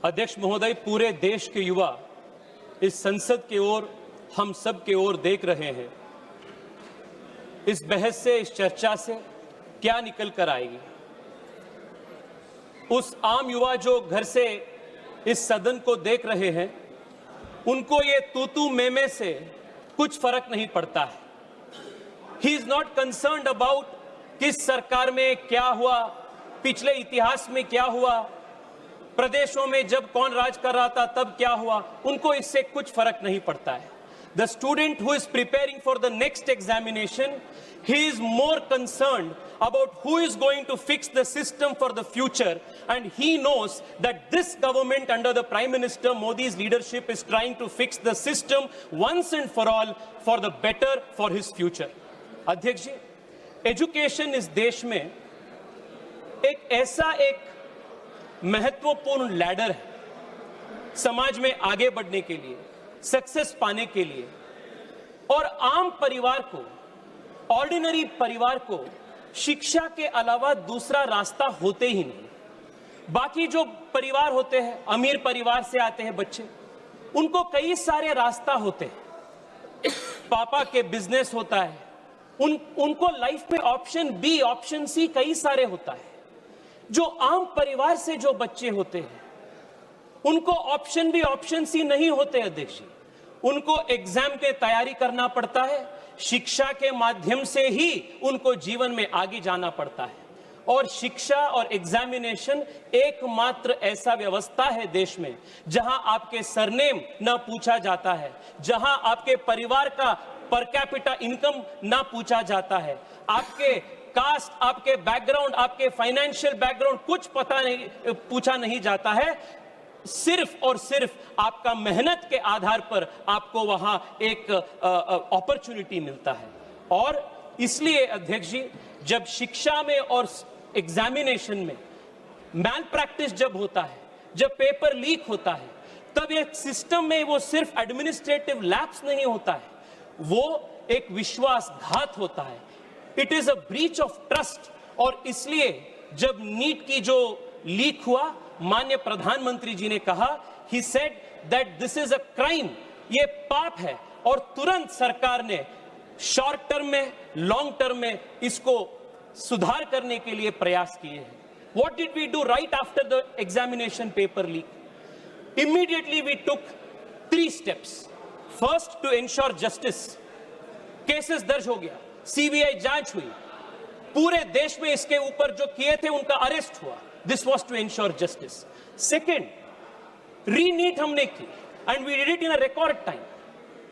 अध्यक्ष महोदय, पूरे देश के युवा इस संसद की ओर, हम सब की ओर देख रहे हैं। इस बहस से, इस चर्चा से क्या निकल कर आएगी? उस आम युवा जो घर से इस सदन को देख रहे हैं, उनको ये तू मैं से कुछ फर्क नहीं पड़ता है। He is not concerned about किस सरकार में क्या हुआ, पिछले इतिहास में क्या हुआ, प्रदेशों में जब कौन राज कर रहा था तब क्या हुआ, उनको इससे कुछ फर्क नहीं पड़ता है। The student who is preparing for the next examination, he is more concerned about who is going to fix the system for the future, and he knows that this government under the Prime Minister Modi's leadership is trying to fix the system once and for all for the better for his future. अध्यक्ष जी, education इस देश में एक ऐसा एक महत्वपूर्ण ladder है समाज में आगे बढ़ने के लिए, सक्सेस पाने के लिए, और आम परिवार को, ऑर्डिनरी परिवार को शिक्षा के अलावा दूसरा रास्ता होते ही नहीं। बाकी जो परिवार होते हैं, अमीर परिवार से आते हैं बच्चे, उनको कई सारे रास्ता होते हैं। पापा के बिजनेस होता है, उनको लाइफ में ऑप्शन बी, ऑप्शन सी कई सारे होता है। जो आम परिवार से जो बच्चे होते हैं, उनको ऑप्शन बी, ऑप्शन सी नहीं होते अध्यक्ष जी। उनको एग्जाम के तैयारी करना पड़ता है, शिक्षा के माध्यम से ही उनको जीवन में आगे जाना पड़ता है। और शिक्षा और एग्जामिनेशन एकमात्र ऐसा व्यवस्था है देश में जहां आपके सरनेम ना पूछा जाता है, जहां आपके परिवार का पर कैपिटा इनकम ना पूछा जाता है, आपके कास्ट, आपके बैकग्राउंड, आपके फाइनेंशियल बैकग्राउंड कुछ पता नहीं, पूछा नहीं जाता है। सिर्फ और सिर्फ आपका मेहनत के आधार पर आपको वहां एक अपॉर्चुनिटी मिलता है। और इसलिए अध्यक्ष जी, जब शिक्षा में और एग्जामिनेशन में मैल प्रैक्टिस जब होता है, जब पेपर लीक होता है, तब एक सिस्टम में वो सिर्फ एडमिनिस्ट्रेटिव लैप्स नहीं होता है, वो एक विश्वासघात होता है। It is a breach of trust. और इसलिए जब नीट की जो लीक हुआ, माननीय प्रधानमंत्री जी ने कहा, he said that this is a crime, ये पाप है, और तुरंत सरकार ने शॉर्ट टर्म में, लॉन्ग टर्म में इसको सुधार करने के लिए प्रयास किए हैं। What did we do right after the examination paper leak? Immediately we took 3 steps. First, to ensure justice. Cases दर्ज हो गया, सीबीआई जांच हुई, पूरे देश में इसके ऊपर जो किए थे उनका अरेस्ट हुआ। This was to ensure justice. Second, reNEET हमने की, and we did it in a record time,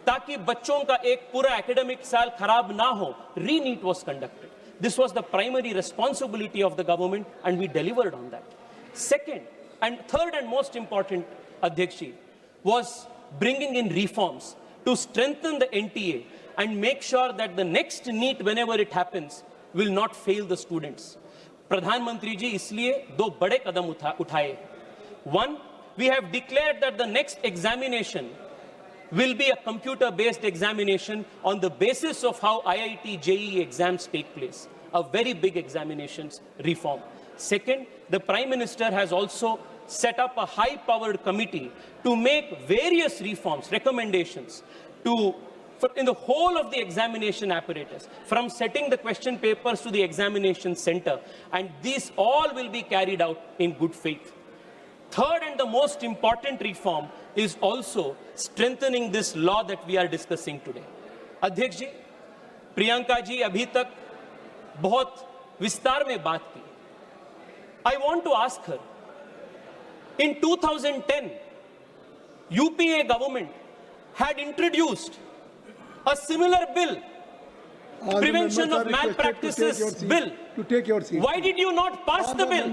ताकि बच्चों का एक पूरा एकेडमिक साल खराब ना हो। ReNEET was conducted. This was the primary responsibility of the government, and we delivered on that. Second and third and most important अध्यक्ष जी, was bringing in reforms to strengthen the NTA and make sure that the next NEET, whenever it happens, will not fail the students. प्रधानमंत्री जी इसलिए 2 बड़े कदम उठाए। One, we have declared that the next examination will be a computer-based examination on the basis of how IIT JEE exams take place. A very big examinations reform. Second, the Prime Minister has also set up a high-powered committee to make various reforms, recommendations in the whole of the examination apparatus, from setting the question papers to the examination center, and these all will be carried out in good faith. Third and the most important reform is also strengthening this law that we are discussing today. अध्यक्ष जी, प्रियंका जी अभी तक बहुत विस्तार में बात की। I want to ask her, in 2010, UPA government had introduced a similar bill, Prevention of Malpractices Bill. To take your seat. Why did you not pass the bill?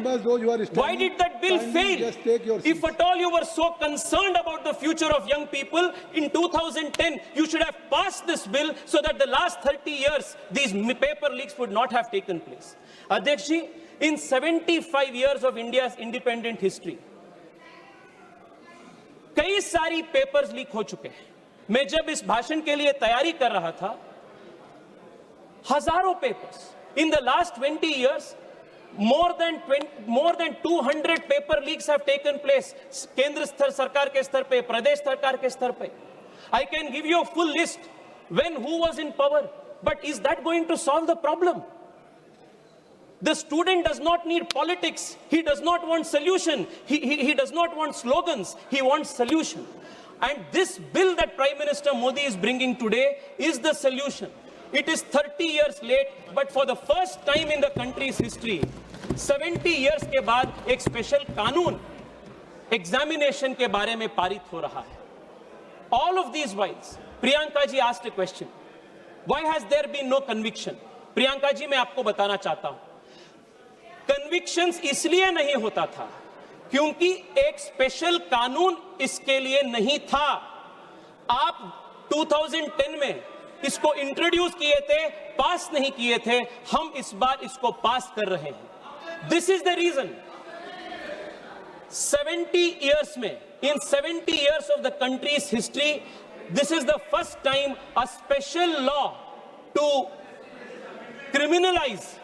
Why did that bill fail? Just take your seat. If at all you were so concerned about the future of young people, in 2010 you should have passed this bill so that the last 30 years these paper leaks would not have taken place. Adhyaksh ji, in 75 years of India's independent history, कई सारी papers leak हो चुके हैं। मैं जब इस भाषण के लिए तैयारी कर रहा था, हजारों papers in the last 20 years, more than 200 paper leaks have taken place. केंद्र स्तर सरकार के स्तर पे, प्रदेश सरकार के स्तर पे. I can give you a full list when who was in power. But is that going to solve the problem? The student does not need politics. He does not want solution. He does not want slogans. He wants solution. And this bill that Prime Minister Modi is bringing today is the solution. It is 30 years late, but for the first time in the country's history, 70 years के बाद एक special कानून examination के बारे में पारित हो रहा है. All of these whiles, Priyanka ji asked a question. Why has there been no conviction? Priyanka ji, मैं आपको बताना चाहता हूं. Convictions इसलिए नहीं होता था क्योंकि एक स्पेशल कानून इसके लिए नहीं था. आप 2010 में इसको इंट्रोड्यूस किए थे, पास नहीं किए थे. हम इस बार इसको पास कर रहे हैं. This is the reason. 70 years में, in 70 years of the country's history, this is the first time a special law to criminalize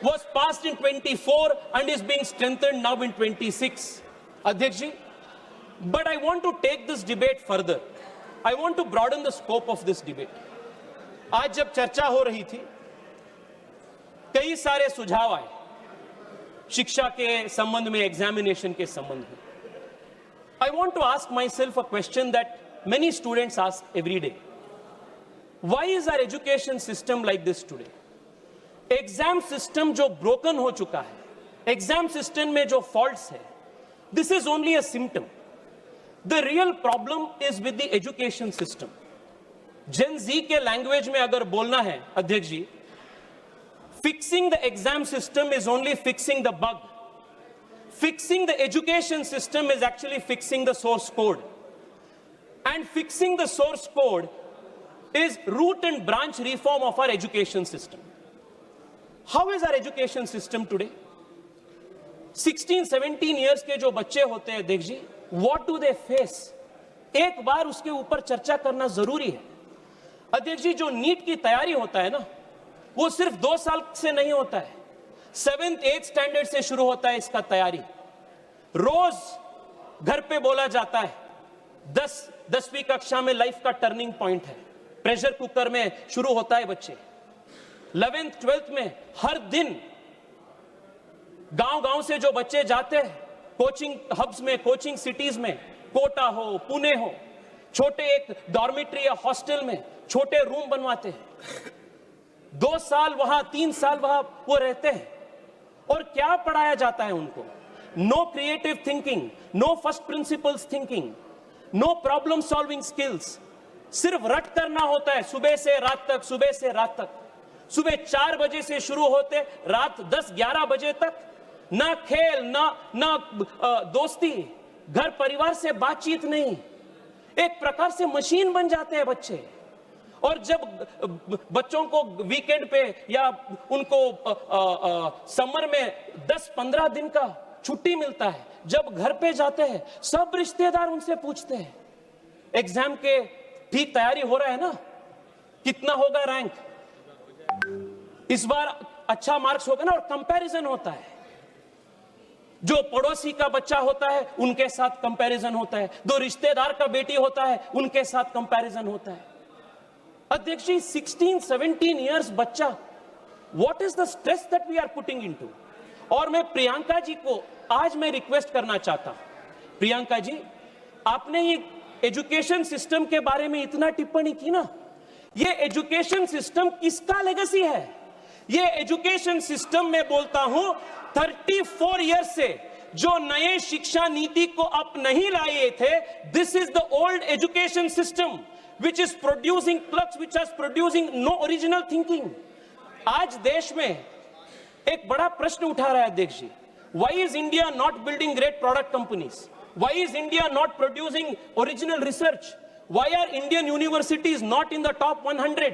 was passed in 24 and is being strengthened now in 26. Adhyaksh ji, but I want to take this debate further. I want to broaden the scope of this debate. आज जब चर्चा हो रही थी, कई सारे सुझाव आए शिक्षा के संबंध में, एग्जामिनेशन के संबंध में. I want to ask myself a question that many students ask every day. Why is our education system like this today? Exam system जो ब्रोकन हो चुका है, एग्जाम सिस्टम में जो फॉल्ट्स है, this is only a symptom. The real problem is with the education system. Gen Z के language में अगर बोलना है अध्यक्ष जी, fixing the exam system is only fixing the bug. Fixing the education system is actually fixing the source code. And fixing the source code is root and branch reform of our education system. How is our education system today? 16-17 years के जो बच्चे होते हैं देख जी, what do they face? एक बार उसके ऊपर चर्चा करना जरूरी है. अध्यक्ष जी, जो नीट की तैयारी होता है ना, वो सिर्फ 2 साल से नहीं होता है. 7th-8th स्टैंडर्ड से शुरू होता है इसका तैयारी. रोज घर पे बोला जाता है 10वीं कक्षा में लाइफ का टर्निंग पॉइंट है. प्रेशर कुकर में शुरू होता है बच्चे. 11th-12th में हर दिन गांव-गांव से जो बच्चे जाते हैं कोचिंग हब्स में, कोचिंग सिटीज में, कोटा हो, पुणे हो, छोटे एक डॉर्मिटरी या हॉस्टल में छोटे रूम बनवाते हैं. 2 साल वहां, 3 साल वहां वो रहते हैं. और क्या पढ़ाया जाता है उनको? No creative thinking, no first principles thinking, no problem solving skills. सिर्फ रट करना होता है सुबह से रात तक, सुबह से रात तक. सुबह 4 बजे से शुरू होते रात 10-11 बजे तक. ना खेल, ना दोस्ती, घर परिवार से बातचीत नहीं. एक प्रकार से मशीन बन जाते हैं बच्चे. और जब बच्चों को वीकेंड पे या उनको समर में 10-15 दिन का छुट्टी मिलता है, जब घर पे जाते हैं सब रिश्तेदार उनसे पूछते हैं एग्जाम के ठीक तैयारी हो रहा है ना, कितना होगा रैंक, इस बार अच्छा मार्क्स होगा ना. और कंपैरिजन होता है. जो पड़ोसी का बच्चा होता है उनके साथ कंपैरिजन होता है, जो रिश्तेदार का बेटी होता है उनके साथ कंपैरिजन होता है. अध्यक्ष जी, 16-17 इयर्स बच्चा, what is the stress that we are putting into. और मैं प्रियंका जी को आज मैं रिक्वेस्ट करना चाहता हूं. प्रियंका जी, आपने ये एजुकेशन सिस्टम के बारे में इतना टिप्पणी की ना, ये एजुकेशन सिस्टम किसका लेगेसी है? ये एजुकेशन सिस्टम में बोलता हूं 34 इयर्स से जो नए शिक्षा नीति को आप नहीं लाए थे, this is the old education system which is producing clerks, which is producing no original thinking. आज देश में एक बड़ा प्रश्न उठा रहा है अध्यक्ष जी. Why is India not building great product companies? Why is India not producing original research? Why are Indian universities not in the top 100?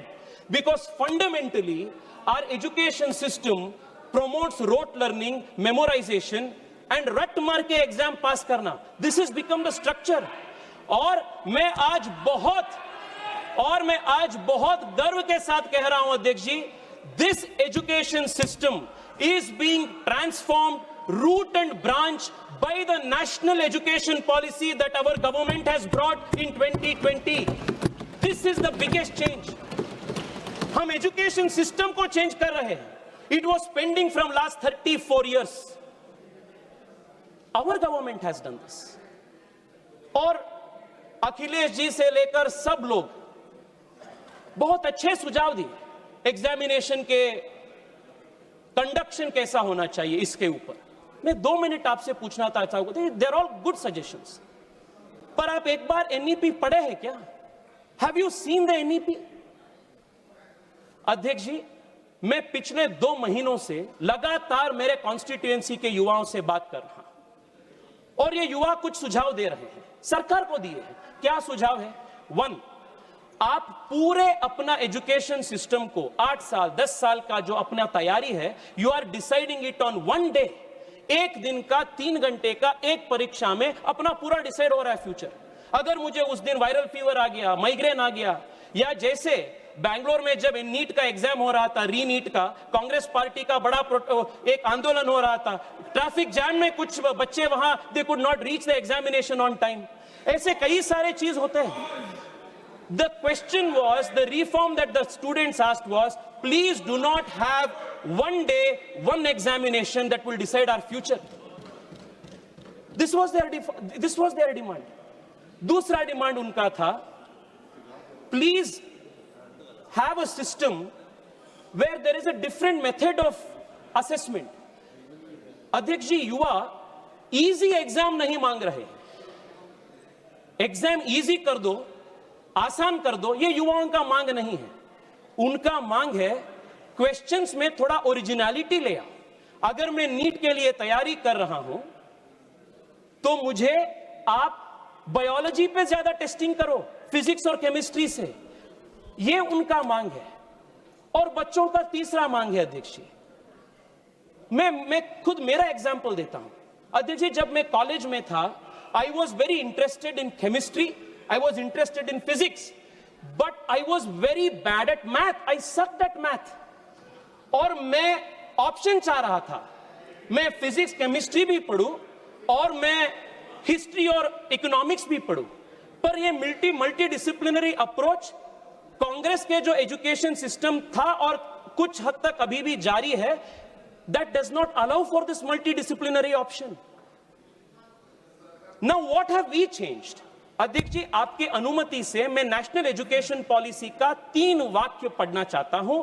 Because fundamentally our education system promotes rote learning, memorization and रट मार के exam पास करना. This has become the structure. और मैं आज बहुत गर्व के साथ कह रहा हूं अध्यक्ष जी, this education system is being transformed root and branch by the national education policy that our government has brought in 2020. This is the biggest change. हम एजुकेशन सिस्टम को चेंज कर रहे हैं. It was pending from last 34 years. Our government has done this. और अखिलेश जी से लेकर सब लोग बहुत अच्छे सुझाव दिए. एग्जामिनेशन के कंडक्शन कैसा होना चाहिए इसके ऊपर. मैं 2 मिनट आपसे पूछना चाहता हूं. They are all good suggestions. पर आप एक बार एनईपी पढ़े हैं क्या? Have you seen the NEP? अध्यक्ष जी, मैं पिछले 2 महीनों से लगातार मेरे कॉन्स्टिट्यूएंसी के युवाओं से बात कर रहा हूं और ये युवा कुछ सुझाव दे रहे हैं, सरकार को दिए हैं. क्या सुझाव है? 1, आप पूरे अपना एजुकेशन सिस्टम को 8 साल 10 साल का जो अपना तैयारी है, you are deciding it on 1 day. एक दिन का 3 घंटे का एक परीक्षा में अपना पूरा डिसाइड हो रहा है फ्यूचर. अगर मुझे उस दिन वायरल फीवर आ गया, माइग्रेन आ गया, या जैसे बैंगलोर में जब नीट का एग्जाम हो रहा था, री नीट का, कांग्रेस पार्टी का बड़ा एक आंदोलन हो रहा था, ट्रैफिक जैम में कुछ बच्चे वहां they could not reach the examination on time. ऐसे कई सारे चीज होते हैं. The question was, the reform that the students asked was, please do not have 1 day, 1 examination that will decide our future. This was their demand. दूसरा demand उनका था, please have a system where there is a different method of assessment. अध्यक्ष जी, युवा easy exam नहीं मांग रहे. Exam easy कर दो, आसान कर दो, ये युवाओं का मांग नहीं है. उनका मांग है क्वेश्चंस में थोड़ा ओरिजिनलिटी ले आओ. अगर मैं नीट के लिए तैयारी कर रहा हूं तो मुझे आप बायोलॉजी पे ज्यादा टेस्टिंग करो, फिजिक्स और केमिस्ट्री से. ये उनका मांग है. और बच्चों का तीसरा मांग है अध्यक्ष जी, मैं खुद मेरा एग्जांपल देता हूं. अध्यक्ष जी, जब मैं कॉलेज में था, I was very interested in chemistry, I was interested in physics, but I was very bad at math. I sucked at math. और मैं ऑप्शन चाह रहा था, मैं फिजिक्स केमिस्ट्री भी पढ़ूं और मैं हिस्ट्री और इकोनॉमिक्स भी पढ़ूं. पर ये मल्टी डिसिप्लिनरी अप्रोच कांग्रेस के जो एजुकेशन सिस्टम था और कुछ हद तक अभी भी जारी है, that does not allow for this multidisciplinary option. Now what have we changed? अध्यक्ष जी, आपकी अनुमति से मैं नेशनल एजुकेशन पॉलिसी का 3 वाक्य पढ़ना चाहता हूं.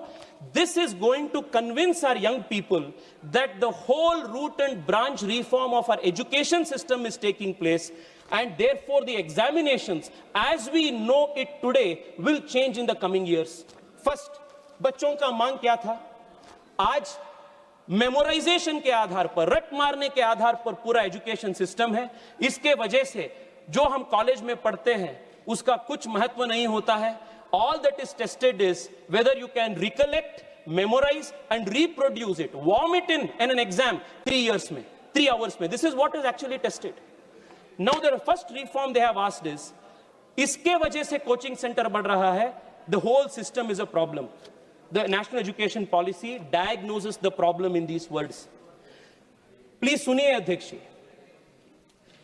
This is going to convince our young people that the whole root and branch reform of our education system is taking place, and therefore the examinations as we know it today will change in the coming years. First, बच्चों का मांग क्या था? आज memorisation के आधार पर, रट मारने के आधार पर पूरा एजुकेशन सिस्टम है. इसके वजह से जो हम कॉलेज में पढ़ते हैं उसका कुछ महत्व नहीं होता है. All that is tested is whether you can recollect, memorise and reproduce it, vomit in an exam 3 hours में. This is what is actually tested. Now the first reform they have asked is, इसके वजह से coaching centre बढ़ रहा है. The whole system is a problem. The national education policy diagnoses the problem in these words. Please सुनिए अध्यक्ष जी,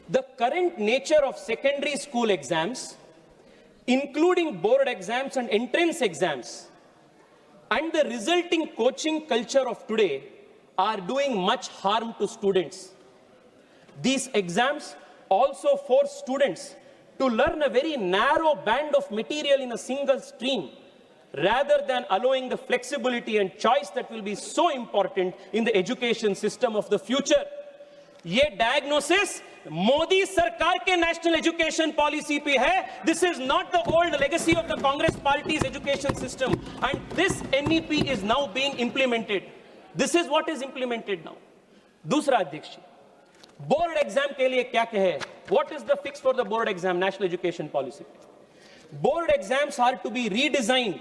the current nature of secondary school exams, including board exams and entrance exams, and the resulting coaching culture of today are doing much harm to students. These exams also force students to learn a very narrow band of material in a single stream, rather than allowing the flexibility and choice that will be so important in the education system of the future. ये diagnosis Modi सरकार के national education policy पे है. This is not the old legacy of the Congress party's education system, and this NEP is now being implemented. This is what is implemented now. दूसरा अध्यक्ष, board exam के लिए क्या कहे? What is the fix for the board exam national education policy? Board exams are to be redesigned.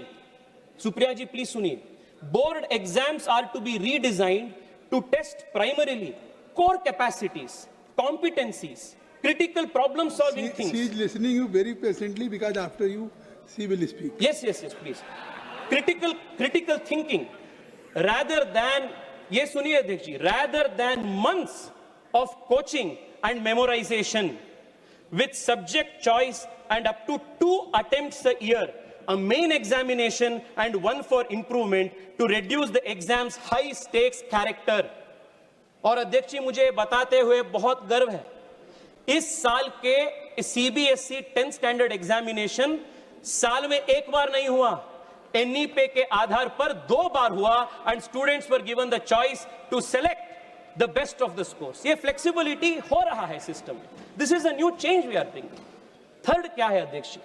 Supriya ji please सुनिए. Board exams are to be redesigned to test primarily core capacities, competencies, critical problem solving things. She is listening you very patiently because after you she will speak. Yes, please. Critical thinking rather than ये सुनिए अध्यक्ष जी, rather than months of coaching and memorization with subject choice and up to 2 attempts a year, a main examination and one for improvement to reduce the exam's high stakes character. और अध्यक्ष जी मुझे बताते हुए बहुत गर्व है, इस साल के सीबीएसई 10th स्टैंडर्ड एग्जामिनेशन साल में एक बार नहीं हुआ, एनईपी के आधार पर 2 बार हुआ and students were given the choice to select the best of the scores. ये फ्लेक्सिबिलिटी हो रहा है सिस्टम में. This is a new change we are bringing. Third क्या है अध्यक्ष जी,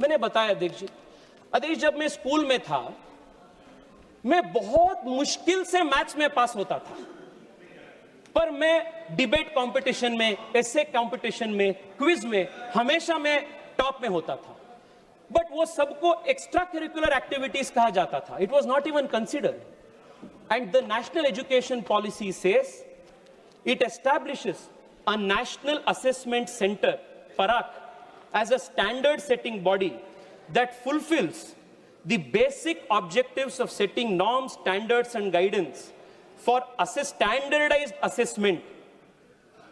मैंने बताया अध्यक्ष जी, जब मैं स्कूल में था मैं बहुत मुश्किल से मैथ्स में पास होता था, पर मैं डिबेट कंपटीशन में, एसे कंपटीशन में, क्विज में हमेशा मैं टॉप में होता था. बट वो सबको एक्स्ट्रा करिकुलर एक्टिविटीज कहा जाता था. It was not even considered. And the national education policy says it establishes a national assessment centre पराक as a standard setting body that fulfills the basic objectives of setting norms, standards and guidance for standardized assessment,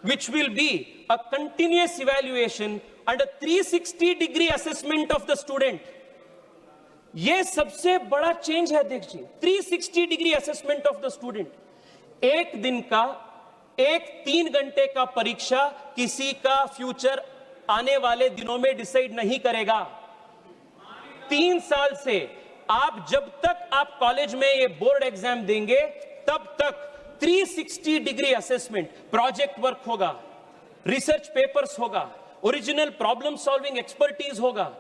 which will be a continuous evaluation and a 360-degree assessment of the student. ये सबसे बड़ा change है अध्यक्ष जी, 360-degree assessment of the student. एक दिन का, 3 घंटे का परीक्षा किसी का फ्यूचर आने वाले दिनों में डिसाइड नहीं करेगा. 3 साल से आप जब तक आप कॉलेज में ये बोर्ड एग्जाम देंगे तब तक 360-degree असेसमेंट, प्रोजेक्ट वर्क होगा, रिसर्च पेपर्स होगा, ओरिजिनल प्रॉब्लम सॉल्विंग एक्सपर्टीज होगा,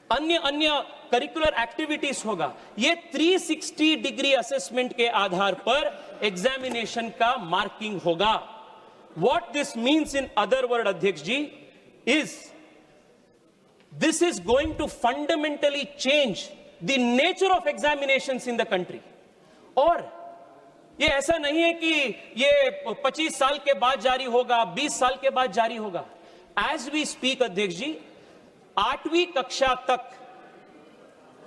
अन्य करिकुलर एक्टिविटीज होगा. ये 360-degree असेसमेंट के आधार पर एग्जामिनेशन का मार्किंग होगा. What this means in other word अध्यक्ष जी is this is going to fundamentally change the nature of examinations in the country. और ये ऐसा नहीं है कि ये 25 साल के बाद जारी होगा, 20 साल के बाद जारी होगा. As we speak अध्यक्ष जी, 8वीं कक्षा तक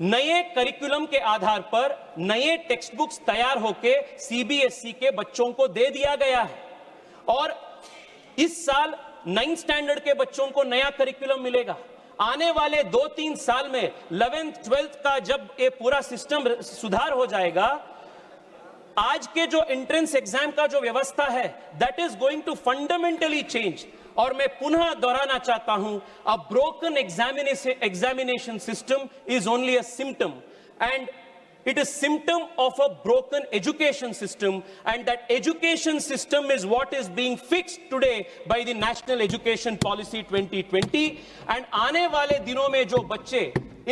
नए करिकुलम के आधार पर नए टेक्स्ट बुक्स तैयार होके सीबीएसई के बच्चों को दे दिया गया है. और इस साल 9th स्टैंडर्ड के बच्चों को नया करिकुलम मिलेगा. आने वाले 2-3 साल में 11th 12th का जब ये पूरा सिस्टम सुधार हो जाएगा, आज के जो एंट्रेंस एग्जाम का जो व्यवस्था है that is going to fundamentally change. और मैं पुनः दोहराना चाहता हूं, a broken examination system is only a symptom and it is symptom of a broken education system, and that education system is what is being fixed today by the National Education Policy 2020. and आने वाले दिनों में जो बच्चे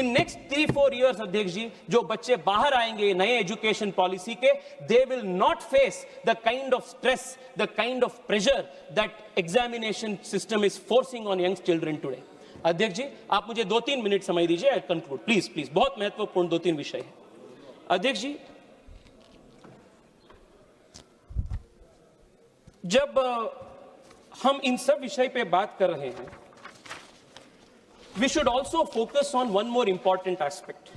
in next 3-4 years अध्यक्ष जी, जो बच्चे बाहर आएंगे नए एजुकेशन पॉलिसी के, they will not face the kind of stress, the kind of pressure that examination system is forcing on young children today. अध्यक्ष जी आप मुझे 2-3 मिनट समय दीजिए, I conclude प्लीज. बहुत महत्वपूर्ण 2-3 विषय है अध्यक्ष जी. जब हम इन सब विषय पे बात कर रहे हैं, we should also focus on one more important aspect.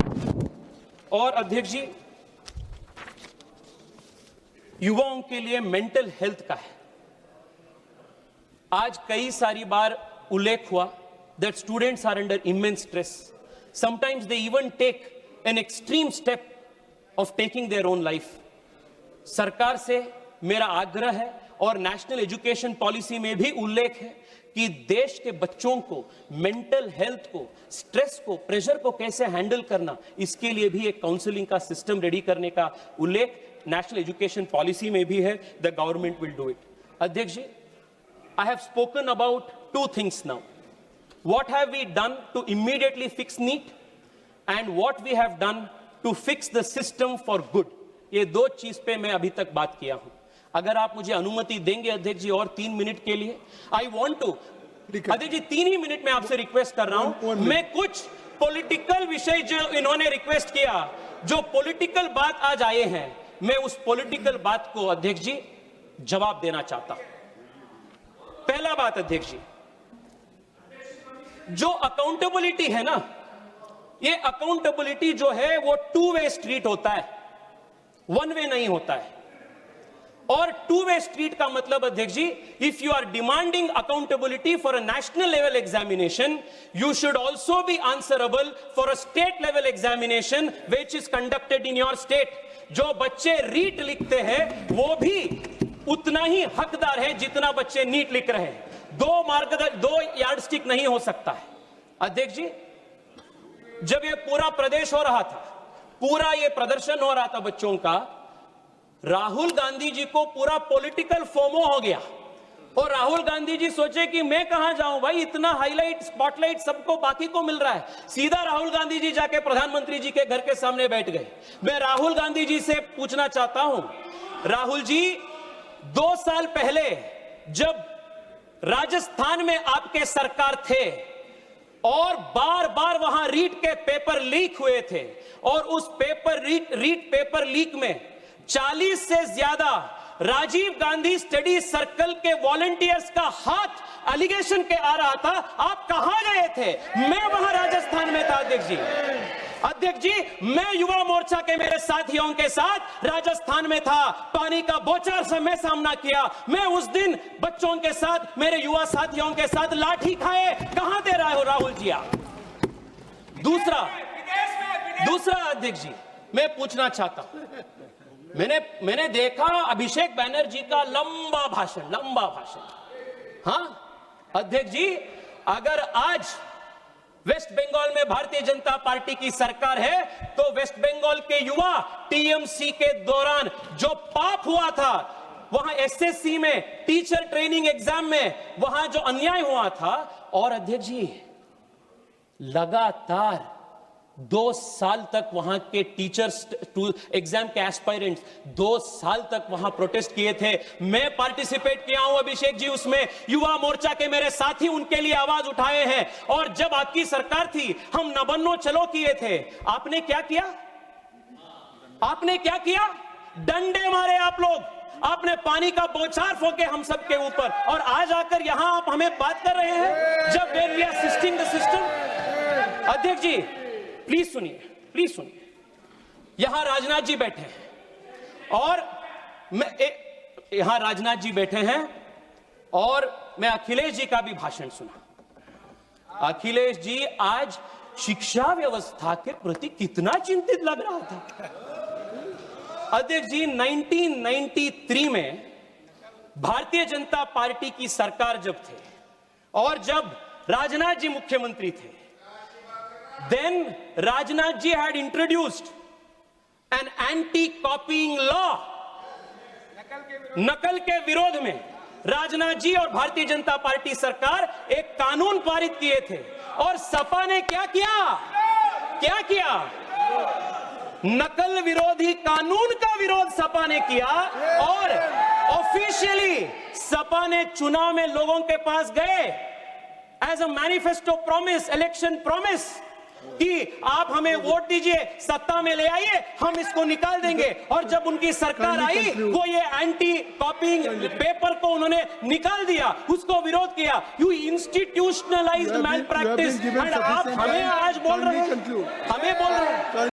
और अध्यक्ष जी, युवाओं के लिए मेंटल हेल्थ का है. आज कई सारी बार उल्लेख हुआ that students are under immense stress. Sometimes they even take an extreme step of taking their own life. सरकार से मेरा आग्रह है और नेशनल एजुकेशन पॉलिसी में भी उल्लेख है कि देश के बच्चों को मेंटल हेल्थ को, स्ट्रेस को, प्रेशर को कैसे हैंडल करना, इसके लिए भी एक काउंसलिंग का सिस्टम रेडी करने का उल्लेख नेशनल एजुकेशन पॉलिसी में भी है. The government will do it. अध्यक्ष जी, I have spoken about 2 things now. What have we done to immediately fix NEET and what we have done to fix the system for good. ये 2 चीज पे मैं अभी तक बात किया हूं. अगर आप मुझे अनुमति देंगे अध्यक्ष जी और 3 मिनट के लिए, आई वांट टू, अध्यक्ष जी 3 ही मिनट में आपसे रिक्वेस्ट कर रहा हूं. मैं कुछ पॉलिटिकल विषय जो इन्होंने रिक्वेस्ट किया, जो पॉलिटिकल बात आज आए हैं, मैं उस पॉलिटिकल बात को अध्यक्ष जी जवाब देना चाहता हूं. पहला बात अध्यक्ष जी, जो अकाउंटेबिलिटी है ना, ये अकाउंटेबिलिटी जो है वो 2 वे स्ट्रीट होता है, 1 वे नहीं होता है. और टू वे स्ट्रीट का मतलब अध्यक्ष जी, if you are demanding accountability for a national level examination, you should also be answerable for a state level examination which is conducted in your state. जो बच्चे रीट लिखते हैं वो भी उतना ही हकदार है जितना बच्चे नीट लिख रहे हैं। दो यार्डस्टिक नहीं हो सकता है। अध्यक्ष जी, जब ये पूरा प्रदेश हो रहा था, पूरा ये प्रदर्शन हो रहा था बच्चों का, राहुल गांधी जी को पूरा पॉलिटिकल फोमो हो गया और राहुल गांधी जी सोचे कि मैं कहां जाऊं भाई, इतना हाईलाइट स्पॉटलाइट सबको बाकी को मिल रहा है। सीधा राहुल गांधी जी जाके प्रधानमंत्री जी के घर के सामने बैठ गए। मैं राहुल गांधी जी से पूछना चाहता हूं, राहुल जी 2 साल पहले जब राजस्थान में आपके सरकार थे और बार बार वहां रीट के पेपर लीक हुए थे और उस रीट पेपर लीक में 40 से ज्यादा राजीव गांधी स्टडी सर्कल के वॉलंटियर्स का हाथ एलिगेशन के आ रहा था, आप कहां गए थे? मैं वहां राजस्थान में था अध्यक्ष जी। अध्यक्ष जी, मैं युवा मोर्चा के मेरे साथियों के साथ राजस्थान में था, पानी का बौछार से मैं सामना किया। मैं उस दिन बच्चों के साथ, मेरे युवा साथियों के साथ लाठी खाए। कहां दे रहे हो राहुल जी आप? दूसरा अध्यक्ष जी, मैं पूछना चाहता हूं, मैंने देखा अभिषेक बैनर्जी का लंबा भाषण। हाँ अध्यक्ष जी, अगर आज वेस्ट बंगाल में भारतीय जनता पार्टी की सरकार है तो वेस्ट बंगाल के युवा टीएमसी के दौरान जो पाप हुआ था, वहां एसएससी में टीचर ट्रेनिंग एग्जाम में वहां जो अन्याय हुआ था, और अध्यक्ष जी लगातार 2 साल तक वहां के टीचर्स एग्जाम के एस्पायरेंट्स 2 साल तक वहां प्रोटेस्ट किए थे। मैं पार्टिसिपेट किया हूं अभिषेक जी उसमें, युवा मोर्चा के मेरे साथी उनके लिए आवाज उठाए हैं। और जब आपकी सरकार थी, हम न बनो चलो किए थे। आपने क्या किया? डंडे मारे आप लोग, आपने पानी का बौछार फोके हम सबके ऊपर, और आज आकर यहां आप हमें बात कर रहे हैं जब we are assisting the system. अध्यक्ष जी प्लीज सुनिए, यहां राजनाथ जी बैठे हैं और मैं अखिलेश जी का भी भाषण सुना। अखिलेश जी आज शिक्षा व्यवस्था के प्रति कितना चिंतित लग रहा था। अध्यक्ष जी 1993 में भारतीय जनता पार्टी की सरकार जब थे और जब राजनाथ जी मुख्यमंत्री थे, then Rajnath ji had introduced an anti-copying law। नकल के विरोध में राजनाथ जी और भारतीय जनता पार्टी सरकार एक कानून पारित किए थे, और सपा ने क्या किया? नकल विरोधी कानून का विरोध सपा ने किया और ऑफिशियली सपा ने चुनाव में लोगों के पास गए as a manifesto promise, election promise, कि आप हमें वोट दीजिए, सत्ता में ले आइए, हम इसको निकाल देंगे। और जब उनकी सरकार आई, वो ये एंटी कॉपिंग पेपर को उन्होंने निकाल दिया, उसको विरोध किया। You institutionalised malpractice, and आप हमें आज बोल रहे हैं